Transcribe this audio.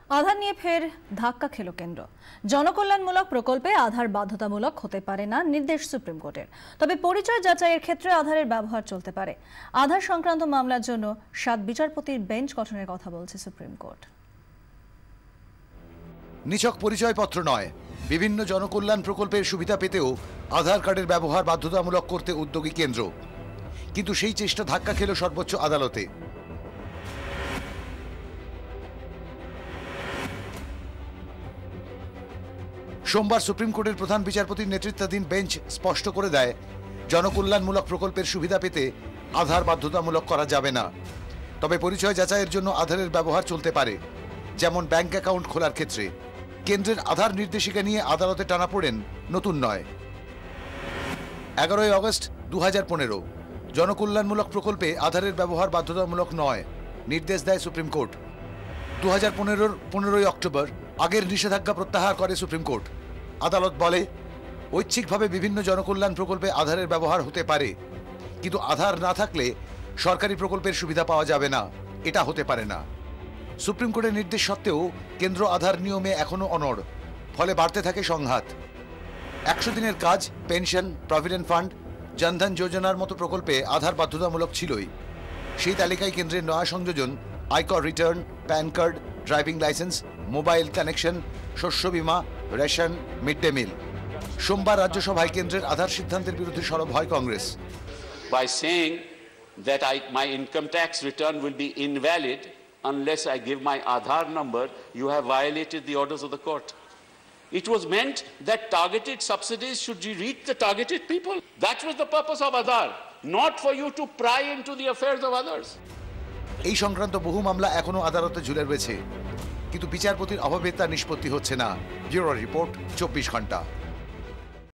আধার নিয়ে ফের ধাক্কা খেল কেন্দ্র। জনকল্যাণমূলক প্রকল্পে আধার বাধ্যতামূলক হতে পারে না নির্দেশ সুপ্রিম কোর্টের। তবে পরিচয় যাচাইয়ের ক্ষেত্রে আধারের ব্যবহার চলতে পারে। আধার সংক্রান্ত মামলার জন্য 7 বিচারপতির বেঞ্চ গঠনের কথা বলছে সুপ্রিম কোর্ট। নিছক পরিচয়পত্র নয়, বিভিন্ন জনকল্যাণ প্রকল্পের সুবিধা পেতেও আধার কার্ডের ব্যবহার বাধ্যতামূলক করতে উদ্যোগী কেন্দ্র, কিন্তু সেই চেষ্টা ধাক্কা খেল সর্বোচ্চ আদালতে। সোমবার সুপ্রিম কোর্টের প্রধান বিচারপতির নেতৃত্বাধীন বেঞ্চ স্পষ্ট করে দেয়, জনকল্যাণমূলক প্রকল্পের সুবিধা পেতে আধার বাধ্যতামূলক করা যাবে না। তবে পরিচয় যাচাইয়ের জন্য আধারের ব্যবহার চলতে পারে, যেমন ব্যাংক অ্যাকাউন্ট খোলার ক্ষেত্রে। কেন্দ্রের আধার নির্দেশিকা নিয়ে আদালতে টানাপোড়েন নতুন নয়। 11 আগস্ট 2015 জনকল্যাণমূলক প্রকল্পে আধারের ব্যবহার বাধ্যতামূলক নয় নির্দেশ দেয় সুপ্রিম কোর্ট। 2015 15 অক্টোবর আগের নিষেধাজ্ঞা প্রত্যাহার করে সুপ্রিম কোর্ট। আদালত বলে, ঐচ্ছিকভাবে বিভিন্ন জনকল্যাণ প্রকল্পে আধারের ব্যবহার হতে পারে, কিন্তু আধার না থাকলে সরকারি প্রকল্পের সুবিধা পাওয়া যাবে না, এটা হতে পারে না। সুপ্রিম কোর্টের নির্দেশ সত্ত্বেও কেন্দ্র আধার নিয়মে এখনো অনড়, ফলে বাড়তে থাকে সংঘাত। 100 দিনের কাজ, পেনশন, প্রভিডেন্ট ফান্ড, জনধন যোজনার মতো প্রকল্পে আধার বাধ্যতামূলক ছিলই। সেই তালিকায় কেন্দ্রের নয়া সংযোজন আয়কর return, pan card, driving licence, mobile connection, শস্য বীমা, রেশন, মিড ডে মিল। সোমবার রাজ্যসভায় কেন্দ্রের আধার সিদ্ধান্তের বিরুদ্ধে সরব হয় Congress. By saying that my income tax return will be invalid unless I give my Aadhaar number, you have violated the orders of the court. It was meant that targeted subsidies should reach the targeted people. That was the purpose of Aadhaar, not for you to pry into the affairs of others. এই সংক্রান্ত বহু মামলা এখনো আদালতে ঝুলে রয়েছে, কিন্তু বিচারপতির অভাবে তা নিষ্পত্তি হচ্ছে না। ব্যুরো রিপোর্ট, 24 ঘন্টা।